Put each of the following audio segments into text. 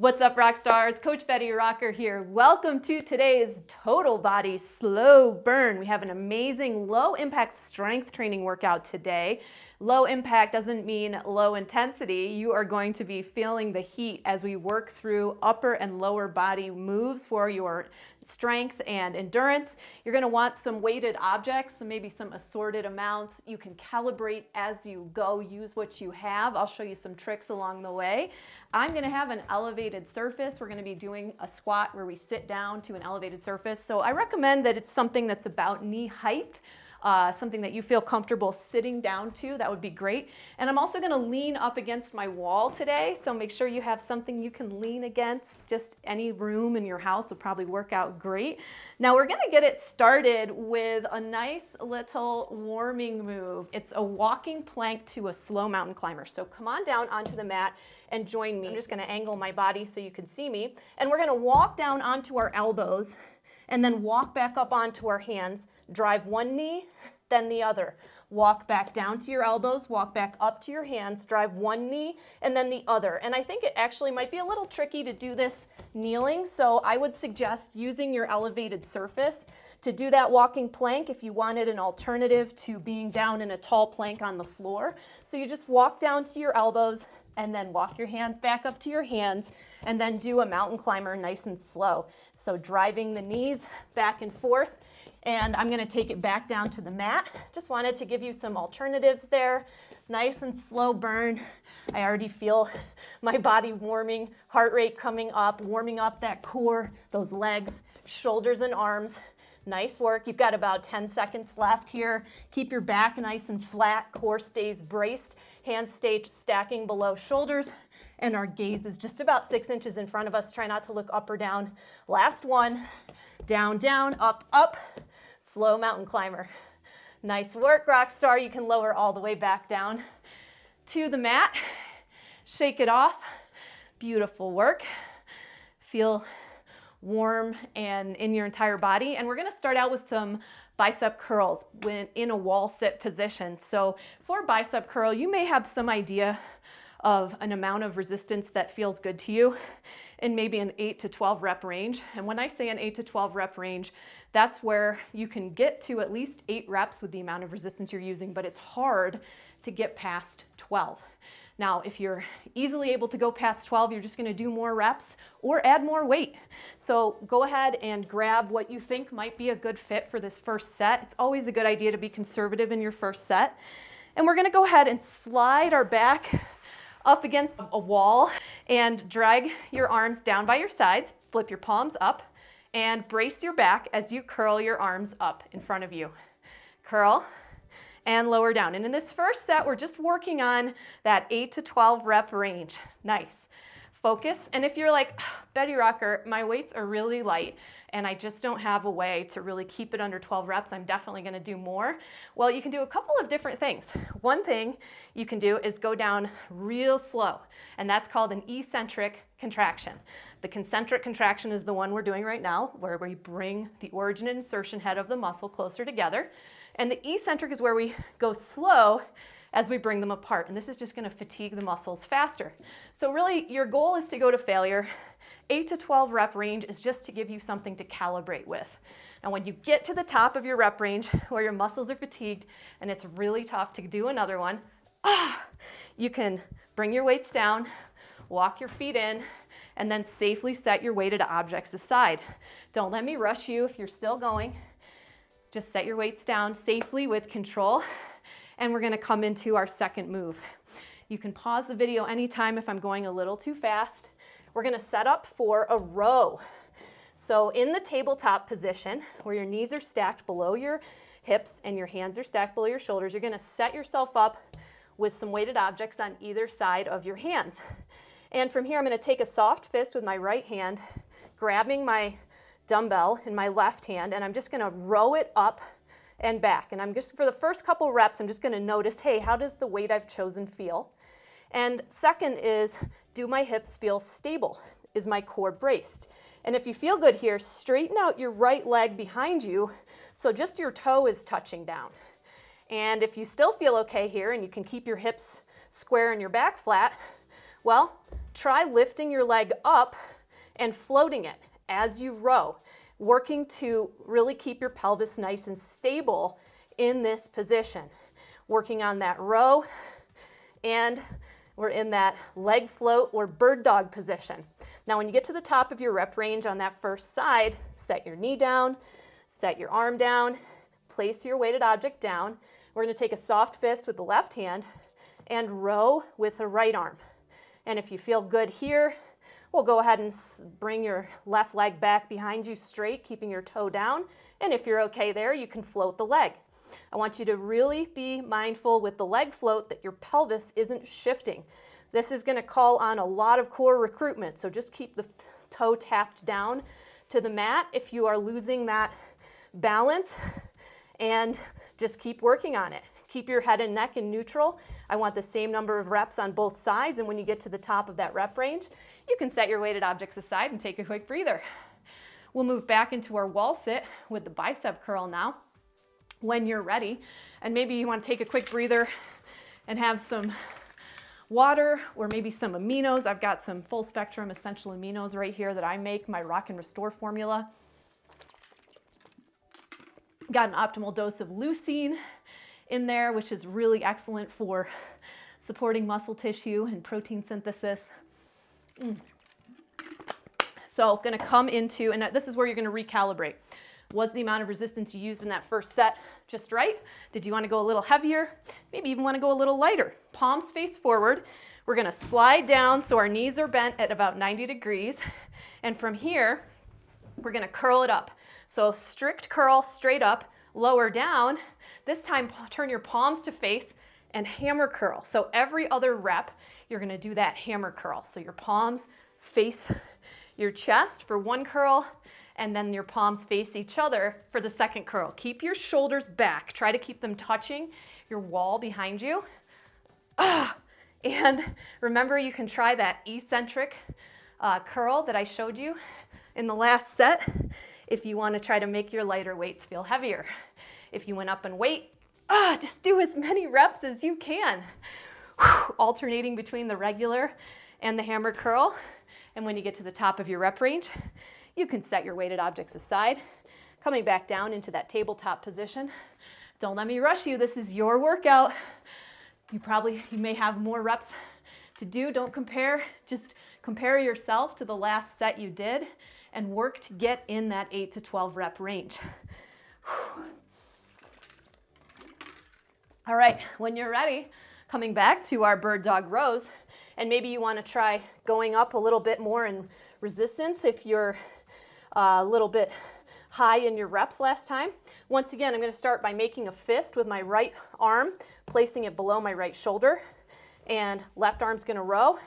What's up, rock stars? Coach Betty Rocker here. Welcome to today's total body slow burn. We have an amazing low impact strength training workout today. Low impact doesn't mean low intensity. You are going to be feeling the heat as we work through upper and lower body moves for your strength and endurance. You're going to want some weighted objects, so maybe some assorted amounts. You can calibrate as you go. Use what you have. I'll show you some tricks along the way. I'm going to have an elevated surface. We're going to be doing a squat where we sit down to an elevated surface. So I recommend that it's something that's about knee height. Something that you feel comfortable sitting down to, that would be great. And I'm also gonna lean up against my wall today, so make sure you have something you can lean against. Just any room in your house will probably work out great. Now we're gonna get it started with a nice little warming move. It's a walking plank to a slow mountain climber. So come on down onto the mat and join me. I'm just gonna angle my body so you can see me. And we're gonna walk down onto our elbows and then walk back up onto our hands. Drive one knee, then the other. Walk back down to your elbows, walk back up to your hands, drive one knee, and then the other. And I think it actually might be a little tricky to do this kneeling, so I would suggest using your elevated surface to do that walking plank if you wanted an alternative to being down in a tall plank on the floor. So you just walk down to your elbows, and then walk your hands back up to your hands, and then do a mountain climber nice and slow. So driving the knees back and forth, and I'm gonna take it back down to the mat. Just wanted to give you some alternatives there. Nice and slow burn. I already feel my body warming, heart rate coming up, warming up that core, those legs, shoulders and arms. Nice work. You've got about 10 seconds left here. Keep your back nice and flat. Core stays braced. Hands stay stacking below shoulders. And our gaze is just about 6 inches in front of us. Try not to look up or down. Last one. Down, down, up, up. Slow mountain climber. Nice work, Rockstar. You can lower all the way back down to the mat. Shake it off. Beautiful work. Feel warm and in your entire body. And we're gonna start out with some bicep curls when in a wall sit position. So for bicep curl, you may have some idea of an amount of resistance that feels good to you in maybe an 8 to 12 rep range. And when I say an 8 to 12 rep range, that's where you can get to at least 8 reps with the amount of resistance you're using, but it's hard to get past 12. Now, if you're easily able to go past 12, you're just gonna do more reps or add more weight. So go ahead and grab what you think might be a good fit for this first set. It's always a good idea to be conservative in your first set. And we're gonna go ahead and slide our back up against a wall and drag your arms down by your sides, flip your palms up, and brace your back as you curl your arms up in front of you. Curl and lower down. And in this first set, we're just working on that 8 to 12 rep range. Nice. Focus. And if you're like, Betty Rocker, my weights are really light and I just don't have a way to really keep it under 12 reps, I'm definitely gonna do more. Well, you can do a couple of different things. One thing you can do is go down real slow, and that's called an eccentric contraction. The concentric contraction is the one we're doing right now, where we bring the origin and insertion head of the muscle closer together. And the eccentric is where we go slow as we bring them apart. And this is just gonna fatigue the muscles faster. So really, your goal is to go to failure. 8 to 12 rep range is just to give you something to calibrate with. And when you get to the top of your rep range, where your muscles are fatigued, and it's really tough to do another one, you can bring your weights down, walk your feet in, and then safely set your weighted objects aside. Don't let me rush you if you're still going. Just set your weights down safely with control, and we're gonna come into our second move. You can pause the video anytime if I'm going a little too fast. We're gonna set up for a row. So in the tabletop position, where your knees are stacked below your hips and your hands are stacked below your shoulders, you're gonna set yourself up with some weighted objects on either side of your hands. And from here, I'm gonna take a soft fist with my right hand, grabbing my dumbbell in my left hand, and I'm just gonna row it up and back. And I'm just, for the first couple reps, I'm just gonna notice, hey, how does the weight I've chosen feel? And second is, do my hips feel stable? Is my core braced? And if you feel good here, straighten out your right leg behind you so just your toe is touching down. And if you still feel okay here and you can keep your hips square and your back flat, Well, try lifting your leg up and floating it as you row, working to really keep your pelvis nice and stable in this position. Working on that row, and we're in that leg float or bird dog position. Now when you get to the top of your rep range on that first side, set your knee down, set your arm down, place your weighted object down. We're going to take a soft fist with the left hand and row with the right arm. And if you feel good here, we'll go ahead and bring your left leg back behind you straight, keeping your toe down. And if you're okay there, you can float the leg. I want you to really be mindful with the leg float that your pelvis isn't shifting. This is going to call on a lot of core recruitment, so just keep the toe tapped down to the mat if you are losing that balance, and just keep working on it. Keep your head and neck in neutral. I want the same number of reps on both sides, and when you get to the top of that rep range, you can set your weighted objects aside and take a quick breather. We'll move back into our wall sit with the bicep curl now when you're ready. And maybe you want to take a quick breather and have some water or maybe some aminos. I've got some full spectrum essential aminos right here that I make, my Rock and Restore formula. Got an optimal dose of leucine in there, which is really excellent for supporting muscle tissue and protein synthesis. So going to come into, and this is where you're going to recalibrate. Was the amount of resistance you used in that first set just right? Did you want to go a little heavier? Maybe even want to go a little lighter. Palms face forward. We're going to slide down so our knees are bent at about 90 degrees. And from here, we're going to curl it up. So strict curl straight up, lower down. This time, turn your palms to face and hammer curl. So every other rep, you're going to do that hammer curl. So your palms face your chest for one curl, and then your palms face each other for the second curl. Keep your shoulders back. Try to keep them touching your wall behind you. And remember, you can try that eccentric curl that I showed you in the last set if you want to try to make your lighter weights feel heavier. If you went up in weight, just do as many reps as you can. Alternating between the regular and the hammer curl. And when you get to the top of your rep range, you can set your weighted objects aside, coming back down into that tabletop position. Don't let me rush you. This is your workout. You may have more reps to do. Don't compare. Just compare yourself to the last set you did and work to get in that 8 to 12 rep range. All right, when you're ready, coming back to our bird dog rows, and maybe you want to try going up a little bit more in resistance if you're a little bit high in your reps last time. Once again, I'm going to start by making a fist with my right arm, placing it below my right shoulder, and left arm's going to row.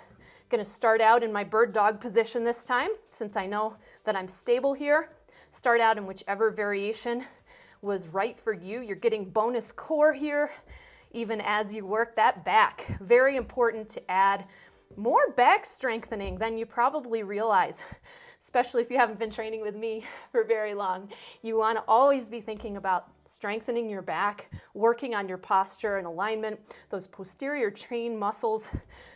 Going to start out in my bird dog position this time, since I know that I'm stable here. Start out in whichever variation was right for you. You're getting bonus core here, even as you work that back. Very important to add more back strengthening than you probably realize, especially if you haven't been training with me for very long. You want to always be thinking about strengthening your back, working on your posture and alignment, those posterior chain muscles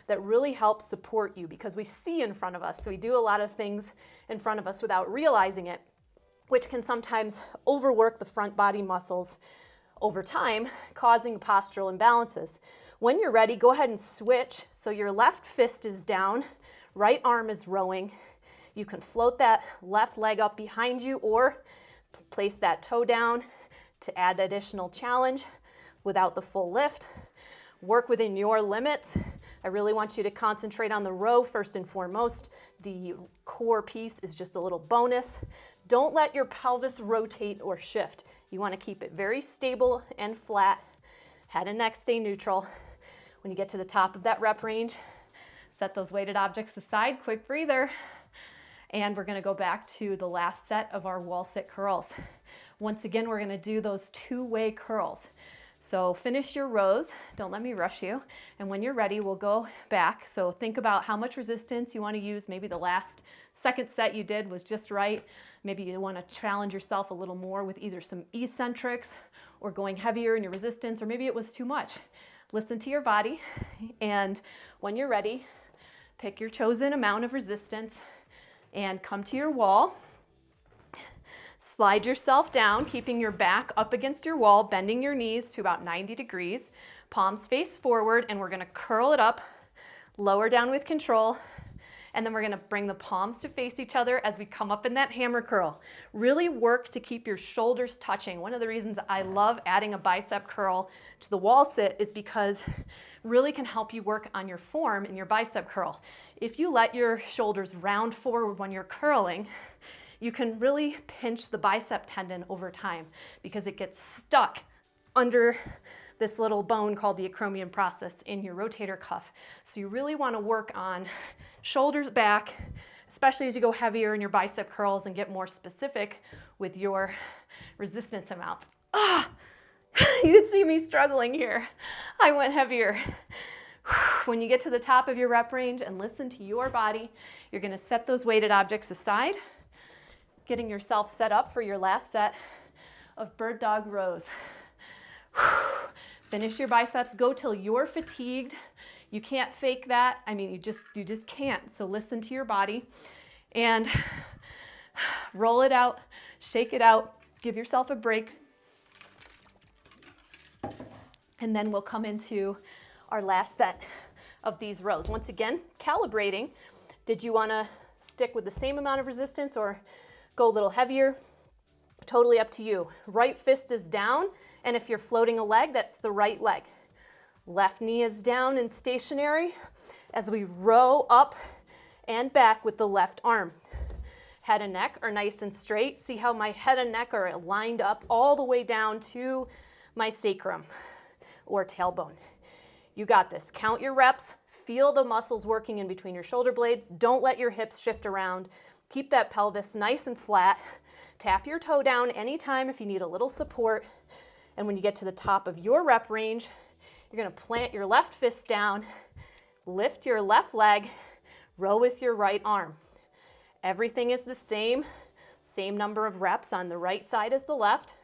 that really help support you, because we see in front of us. So we do a lot of things in front of us without realizing it, which can sometimes overwork the front body muscles over time, causing postural imbalances. When you're ready, go ahead and switch. So your left fist is down, right arm is rowing. You can float that left leg up behind you or place that toe down to add additional challenge without the full lift. Work within your limits. I really want you to concentrate on the row first and foremost. The core piece is just a little bonus. Don't let your pelvis rotate or shift. You want to keep it very stable and flat. Head and neck stay neutral. When you get to the top of that rep range, set those weighted objects aside, quick breather. And we're going to go back to the last set of our wall sit curls. Once again, we're going to do those two-way curls. So finish your rows, don't let me rush you. And when you're ready, we'll go back. So think about how much resistance you want to use. Maybe the last second set you did was just right. Maybe you want to challenge yourself a little more with either some eccentrics or going heavier in your resistance, or maybe it was too much. Listen to your body, and when you're ready, Pick your chosen amount of resistance and come to your wall. Slide yourself down, keeping your back up against your wall, bending your knees to about 90 degrees. Palms face forward, and we're going to curl it up, lower down with control, and then we're going to bring the palms to face each other as we come up in that hammer curl. Really work to keep your shoulders touching. One of the reasons I love adding a bicep curl to the wall sit is because it really can help you work on your form in your bicep curl. If you let your shoulders round forward when you're curling, you can really pinch the bicep tendon over time because it gets stuck under this little bone called the acromion process in your rotator cuff. So you really want to work on shoulders back, especially as you go heavier in your bicep curls and get more specific with your resistance amount. You can see me struggling here. I went heavier. When you get to the top of your rep range and listen to your body, you're going to set those weighted objects aside, getting yourself set up for your last set of bird dog rows. Finish your biceps, go till you're fatigued. You can't fake that. I mean, you just can't. So listen to your body and roll it out, shake it out, give yourself a break. And then we'll come into our last set of these rows. Once again, calibrating. Did you want to stick with the same amount of resistance or go a little heavier? Totally up to you. Right fist is down, and if you're floating a leg, that's the right leg. Left knee is down and stationary as we row up and back with the left arm. Head and neck are nice and straight. See how my head and neck are lined up all the way down to my sacrum or tailbone. You got this. Count your reps. Feel the muscles working in between your shoulder blades. Don't let your hips shift around. Keep that pelvis nice and flat. Tap your toe down anytime if you need a little support. And when you get to the top of your rep range, you're going to plant your left fist down, lift your left leg, row with your right arm. Everything is the same number of reps on the right side as the left.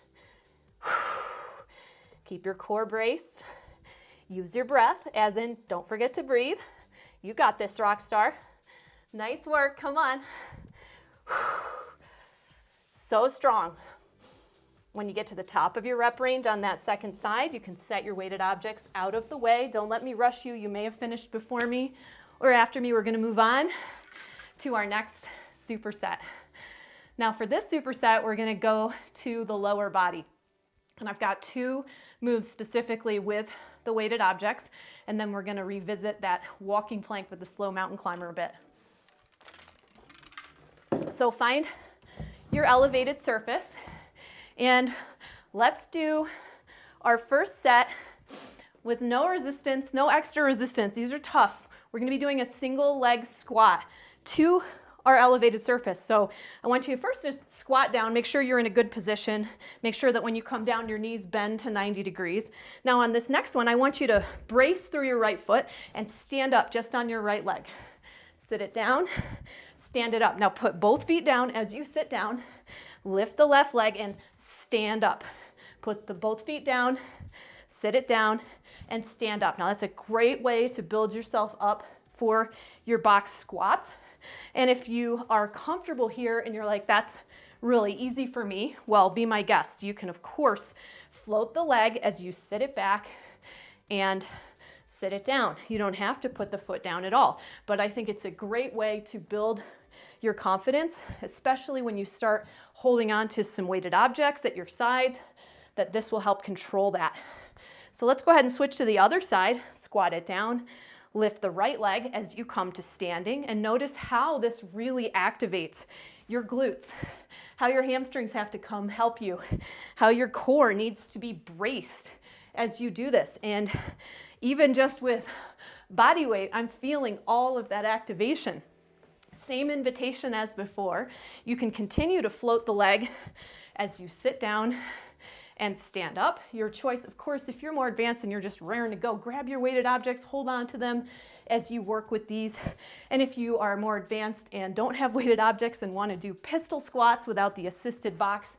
Keep your core braced. Use your breath, as in don't forget to breathe. You got this, Rockstar. Nice work, come on. So strong. When you get to the top of your rep range on that second side, you can set your weighted objects out of the way. Don't let me rush you. You may have finished before me or after me. We're going to move on to our next superset. Now for this superset, we're going to go to the lower body. And I've got two moves specifically with the weighted objects, and then we're going to revisit that walking plank with the slow mountain climber a bit. So find your elevated surface, and let's do our first set with no resistance, no extra resistance. These are tough. We're going to be doing a single leg squat to our elevated surface. So I want you to first just squat down, make sure you're in a good position, make sure that when you come down, your knees bend to 90 degrees. Now on this next one, I want you to brace through your right foot and stand up just on your right leg. Sit it down, stand it up. Now put both feet down as you sit down, lift the left leg and stand up. Put the both feet down, sit it down, and stand up. Now that's a great way to build yourself up for your box squats. And if you are comfortable here and you're like, that's really easy for me, well, be my guest. You can, of course, float the leg as you sit it back and sit it down. You don't have to put the foot down at all, but I think it's a great way to build your confidence, especially when you start holding on to some weighted objects at your sides, that this will help control that. So let's go ahead and switch to the other side. Squat it down. Lift the right leg as you come to standing, and notice how this really activates your glutes, how your hamstrings have to come help you, how your core needs to be braced as you do this. And even just with body weight, I'm feeling all of that activation. Same invitation as before. You can continue to float the leg as you sit down and stand up. Your choice, of course, if you're more advanced and you're just raring to go, grab your weighted objects, hold on to them as you work with these. And if you are more advanced and don't have weighted objects and want to do pistol squats without the assisted box,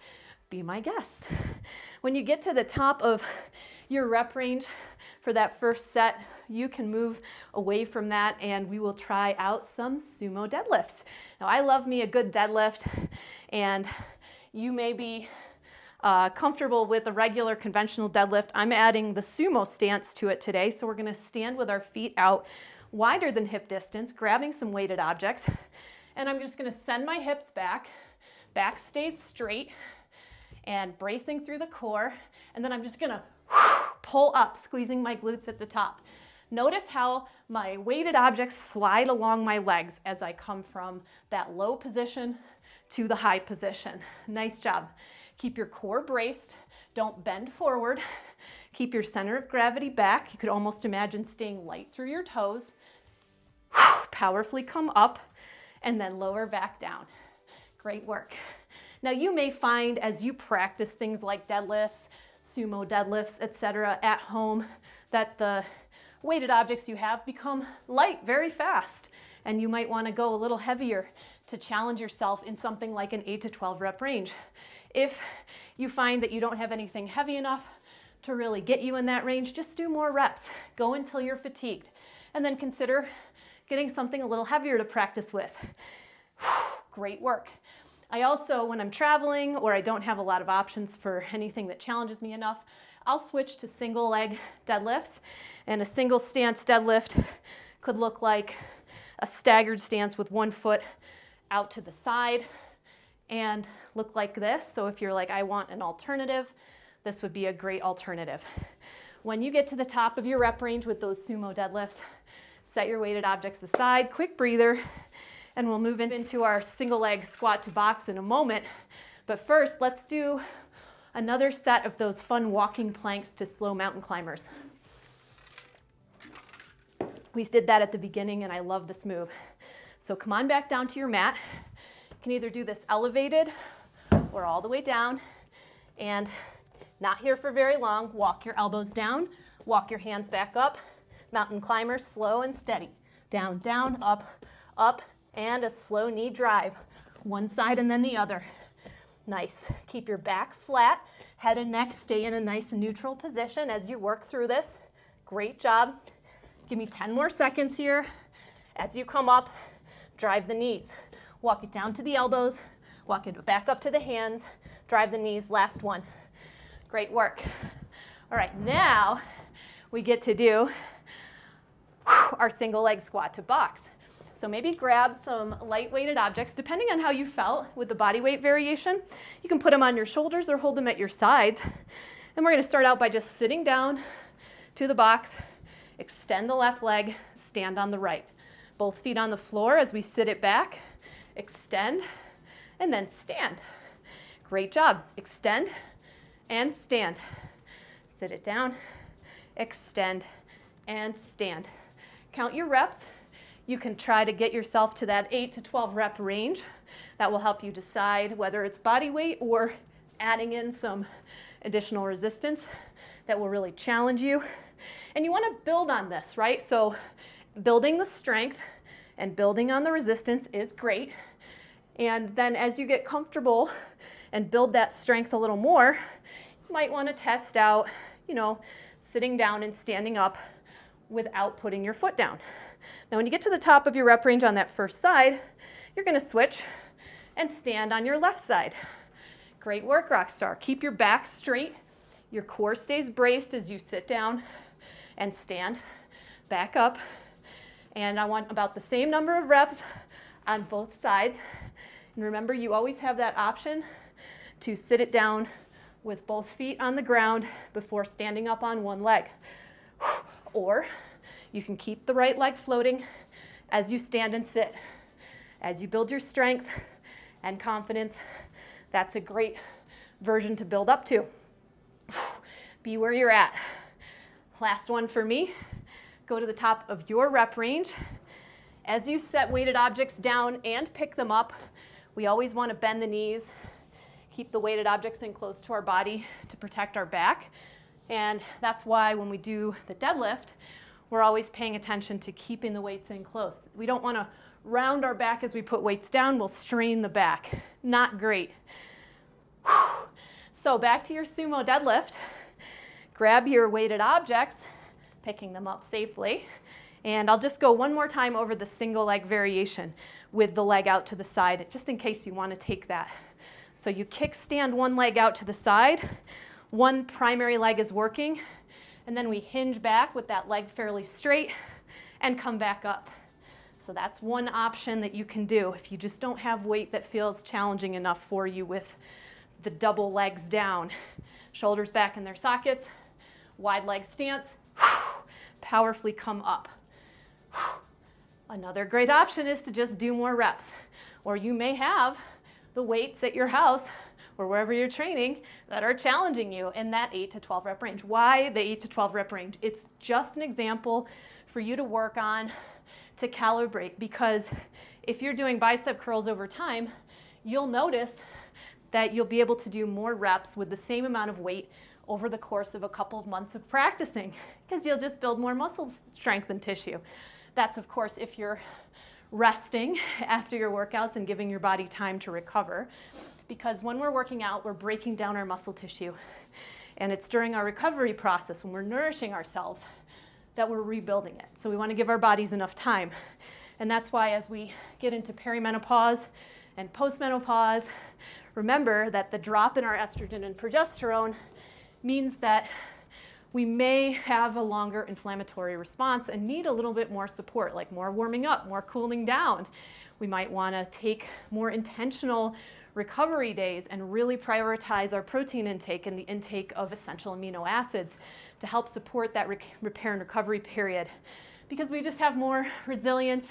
be my guest. When you get to the top of your rep range for that first set, you can move away from that and we will try out some sumo deadlifts. Now, I love me a good deadlift, and you may be comfortable with a regular conventional deadlift. I'm adding the sumo stance to it today, so we're gonna stand with our feet out wider than hip distance, grabbing some weighted objects, and I'm just gonna send my hips back stays straight, and bracing through the core, and then I'm just gonna pull up, squeezing my glutes at the top. Notice how my weighted objects slide along my legs as I come from that low position to the high position. Nice job. Keep your core braced, don't bend forward. Keep your center of gravity back. You could almost imagine staying light through your toes. Powerfully come up and then lower back down. Great work. Now you may find as you practice things like deadlifts, sumo deadlifts, etc. at home, that the weighted objects you have become light very fast, and you might want to go a little heavier to challenge yourself in something like an 8 to 12 rep range. If you find that you don't have anything heavy enough to really get you in that range, just do more reps. Go until you're fatigued, and then consider getting something a little heavier to practice with. Great work. I also, when I'm traveling or I don't have a lot of options for anything that challenges me enough, I'll switch to single leg deadlifts. And a single stance deadlift could look like a staggered stance with one foot out to the side and look like this. So if you're like, I want an alternative, this would be a great alternative. When you get to the top of your rep range with those sumo deadlifts, set your weighted objects aside, quick breather, and we'll move into our single leg squat to box in a moment. But first, let's do another set of those fun walking planks to slow mountain climbers. We did that at the beginning, and I love this move. So come on back down to your mat. You can either do this elevated or all the way down, and not here for very long. Walk your elbows down, walk your hands back up. Mountain climbers, slow and steady. Down, down, up, up, and a slow knee drive. One side and then the other. Nice. Keep your back flat, head and neck stay in a nice neutral position as you work through this. Great job. Give me 10 more seconds here. As you come up, drive the knees. Walk it down to the elbows, walk it back up to the hands, drive the knees, last one. Great work. All right, now we get to do our single leg squat to box. So maybe grab some light weighted objects, depending on how you felt with the body weight variation. You can put them on your shoulders or hold them at your sides. And we're gonna start out by just sitting down to the box, extend the left leg, stand on the right. Both feet on the floor as we sit it back, extend, and then stand. Great job. Extend and stand. Sit it down, extend, and stand. Count your reps. You can try to get yourself to that 8 to 12 rep range. That will help you decide whether it's body weight or adding in some additional resistance that will really challenge you. And you want to build on this, right? So building the strength and building on the resistance is great. And then as you get comfortable and build that strength a little more, you might want to test out, sitting down and standing up without putting your foot down. Now, when you get to the top of your rep range on that first side, you're going to switch and stand on your left side. Great work, Rockstar. Keep your back straight. Your core stays braced as you sit down and stand back up. And I want about the same number of reps on both sides. And remember, you always have that option to sit it down with both feet on the ground before standing up on one leg. Or you can keep the right leg floating as you stand and sit. As you build your strength and confidence, that's a great version to build up to. Be where you're at. Last one for me. Go to the top of your rep range. As you set weighted objects down and pick them up, we always want to bend the knees, keep the weighted objects in close to our body to protect our back. And that's why when we do the deadlift, we're always paying attention to keeping the weights in close. We don't want to round our back as we put weights down. We'll strain the back. Not great. So back to your sumo deadlift. Grab your weighted objects, picking them up safely. And I'll just go one more time over the single leg variation with the leg out to the side, just in case you want to take that. So you kickstand one leg out to the side, one primary leg is working, and then we hinge back with that leg fairly straight and come back up. So that's one option that you can do if you just don't have weight that feels challenging enough for you with the double legs down. Shoulders back in their sockets, wide leg stance, powerfully come up. Another great option is to just do more reps. Or you may have the weights at your house or wherever you're training that are challenging you in that 8 to 12 rep range. Why the 8 to 12 rep range? It's just an example for you to work on, to calibrate, because if you're doing bicep curls over time, you'll notice that you'll be able to do more reps with the same amount of weight over the course of a couple of months of practicing, because you'll just build more muscle strength and tissue. That's, of course, if you're resting after your workouts and giving your body time to recover, because when we're working out, we're breaking down our muscle tissue, and it's during our recovery process, when we're nourishing ourselves, that we're rebuilding it. So we want to give our bodies enough time. And that's why as we get into perimenopause and postmenopause, remember that the drop in our estrogen and progesterone means that we may have a longer inflammatory response and need a little bit more support, like more warming up, more cooling down. We might want to take more intentional recovery days and really prioritize our protein intake and the intake of essential amino acids to help support that repair and recovery period, because we just have more resilience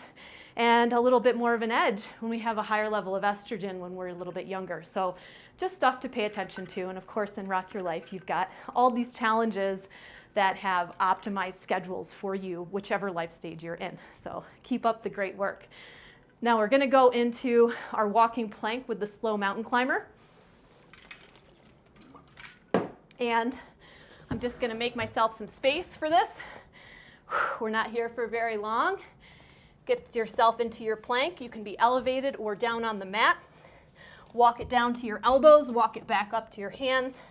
and a little bit more of an edge when we have a higher level of estrogen when we're a little bit younger. So just stuff to pay attention to. And of course, in Rock Your Life, you've got all these challenges that have optimized schedules for you, whichever life stage you're in. So keep up the great work. Now we're going to go into our walking plank with the slow mountain climber. And I'm just going to make myself some space for this. We're not here for very long. Get yourself into your plank. You can be elevated or down on the mat. Walk it down to your elbows, walk it back up to your hands.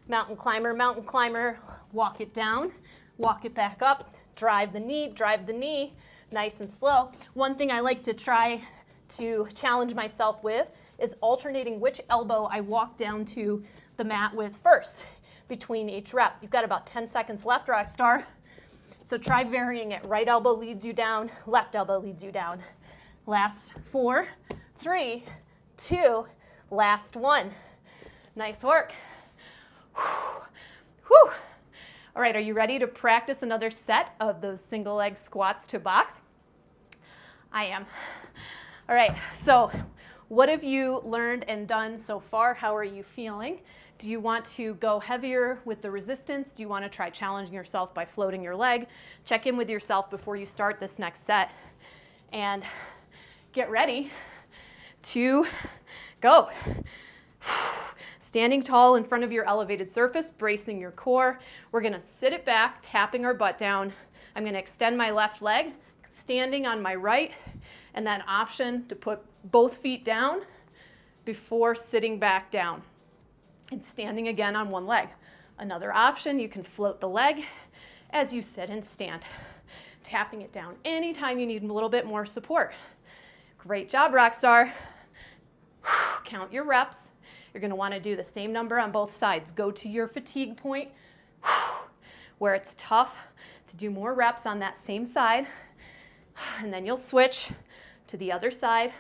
Mountain climber, walk it down, walk it back up, drive the knee, nice and slow. One thing I like to try to challenge myself with is alternating which elbow I walk down to the mat with first between each rep. You've got about 10 seconds left, Rockstar. So try varying it. Right elbow leads you down, left elbow leads you down. Last 4, 3, 2, last 1. Nice work. Whew. All right, are you ready to practice another set of those single leg squats to box? I am. All right, so what have you learned and done so far? How are you feeling? Do you want to go heavier with the resistance? Do you want to try challenging yourself by floating your leg? Check in with yourself before you start this next set and get ready to go. Standing tall in front of your elevated surface, bracing your core. We're going to sit it back, tapping our butt down. I'm going to extend my left leg, standing on my right, and that option to put both feet down before sitting back down and standing again on one leg. Another option, you can float the leg as you sit and stand, tapping it down anytime you need a little bit more support. Great job, Rockstar. Count your reps. You're going to want to do the same number on both sides. Go to your fatigue point where it's tough to do more reps on that same side, and then you'll switch to the other side,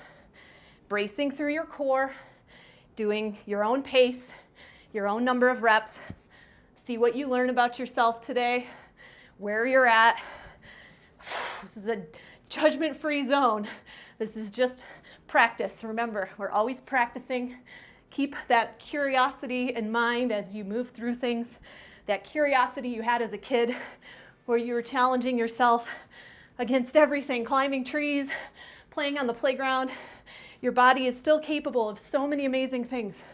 bracing through your core, doing your own pace, your own number of reps. See what you learn about yourself today, where you're at. This is a judgment-free zone. This is just practice. Remember, we're always practicing. Keep that curiosity in mind as you move through things. That curiosity you had as a kid where you were challenging yourself against everything, climbing trees, playing on the playground. Your body is still capable of so many amazing things.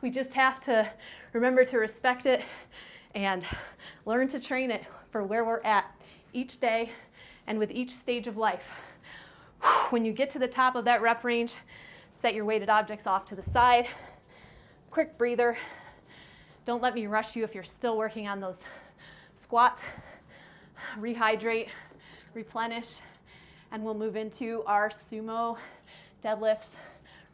We just have to remember to respect it and learn to train it for where we're at each day and with each stage of life. When you get to the top of that rep range, set your weighted objects off to the side. Quick breather. Don't let me rush you if you're still working on those squats, rehydrate, replenish, and we'll move into our sumo deadlifts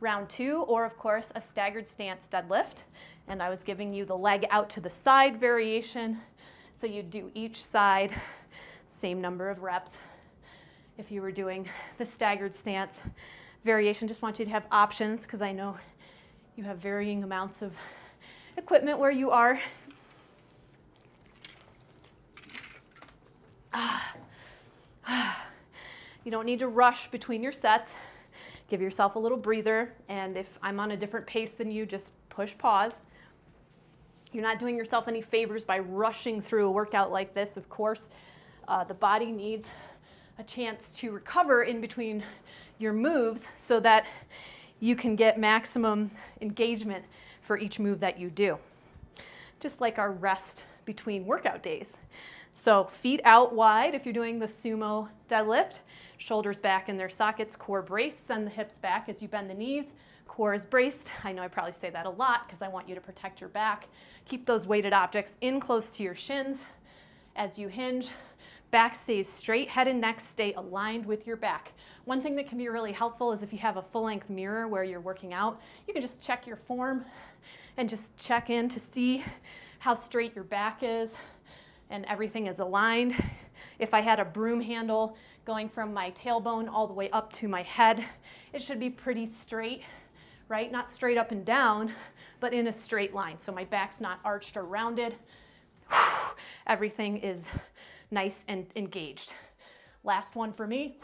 round 2, or of course a staggered stance deadlift. And I was giving you the leg out to the side variation, so you do each side, same number of reps. If you were doing the staggered stance variation, just want you to have options, because I know you have varying amounts of equipment where you are. You don't need to rush between your sets. Give yourself a little breather, and if I'm on a different pace than you, just push pause. You're not doing yourself any favors by rushing through a workout like this. Of course, the body needs a chance to recover in between your moves so that you can get maximum engagement for each move that you do. Just like our rest between workout days. So feet out wide if you're doing the sumo deadlift, shoulders back in their sockets, core braced, send the hips back as you bend the knees, core is braced. I know I probably say that a lot because I want you to protect your back. Keep those weighted objects in close to your shins as you hinge. Back stays straight, head and neck stay aligned with your back. One thing that can be really helpful is if you have a full-length mirror where you're working out, you can just check your form and just check in to see how straight your back is and everything is aligned. If I had a broom handle going from my tailbone all the way up to my head, it should be pretty straight, right? Not straight up and down, but in a straight line. So my back's not arched or rounded. Everything is nice and engaged. Last one for me.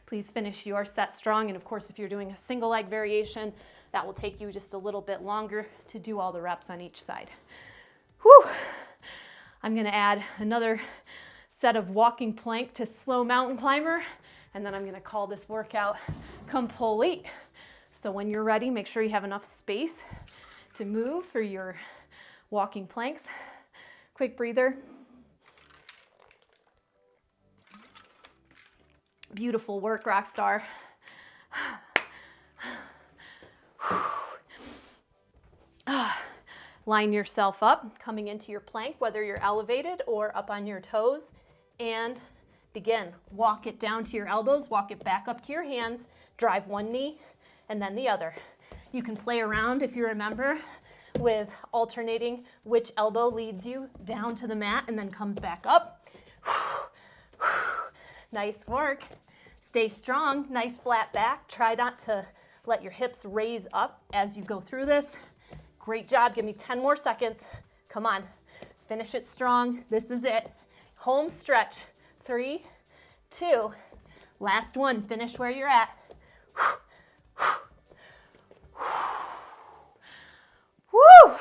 Please finish your set strong. And of course, if you're doing a single leg variation, that will take you just a little bit longer to do all the reps on each side. Whew. I'm gonna add another set of walking plank to slow mountain climber, and then I'm gonna call this workout complete. So when you're ready, make sure you have enough space to move for your walking planks. Quick breather. Beautiful work, Rockstar. Line yourself up, coming into your plank, whether you're elevated or up on your toes, and begin. Walk it down to your elbows, walk it back up to your hands, drive one knee and then the other. You can play around, if you remember, with alternating which elbow leads you down to the mat and then comes back up. Nice work. Stay strong, nice flat back. Try not to let your hips raise up as you go through this. Great job, give me 10 more seconds. Come on, finish it strong. This is it. Home stretch, 3, 2, last one, finish where you're at. Woo!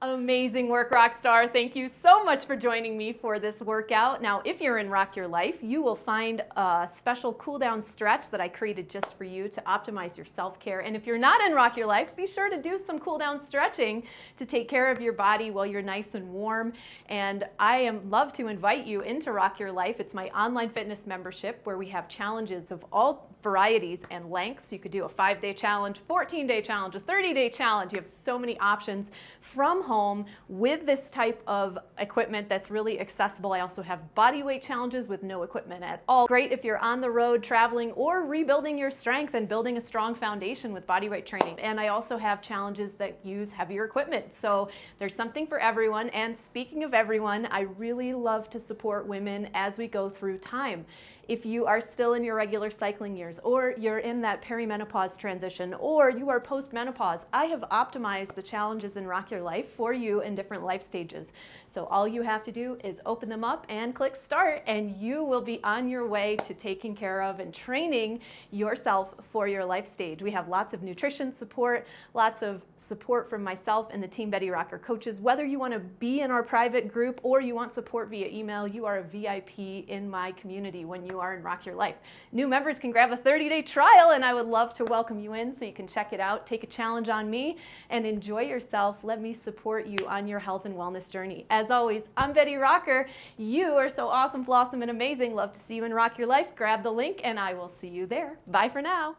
Amazing work, Rockstar. Thank you so much for joining me for this workout. Now, if you're in Rock Your Life, you will find a special cool down stretch that I created just for you to optimize your self-care. And if you're not in Rock Your Life, be sure to do some cool down stretching to take care of your body while you're nice and warm. And I love to invite you into Rock Your Life. It's my online fitness membership where we have challenges of all varieties and lengths. You could do a 5-day challenge, 14-day challenge, a 30-day challenge. You have so many options from home with this type of equipment that's really accessible. I also have body weight challenges with no equipment at all. Great if you're on the road traveling or rebuilding your strength and building a strong foundation with body weight training. And I also have challenges that use heavier equipment. So there's something for everyone. And speaking of everyone, I really love to support women as we go through time. If you are still in your regular cycling years, or you're in that perimenopause transition, or you are post-menopause, I have optimized the challenges in Rock Your Life for you in different life stages. So all you have to do is open them up and click start, and you will be on your way to taking care of and training yourself for your life stage. We have lots of nutrition support, lots of support from myself and the Team Betty Rocker coaches. Whether you want to be in our private group or you want support via email, you are a VIP in my community when you are in Rock Your Life. New members can grab a 30-day trial, and I would love to welcome you in so you can check it out, take a challenge on me, and enjoy yourself. Let me support you on your health and wellness journey. As always, I'm Betty Rocker. You are so awesome, blossom, and amazing. Love to see you in Rock Your Life. Grab the link, and I will see you there. Bye for now.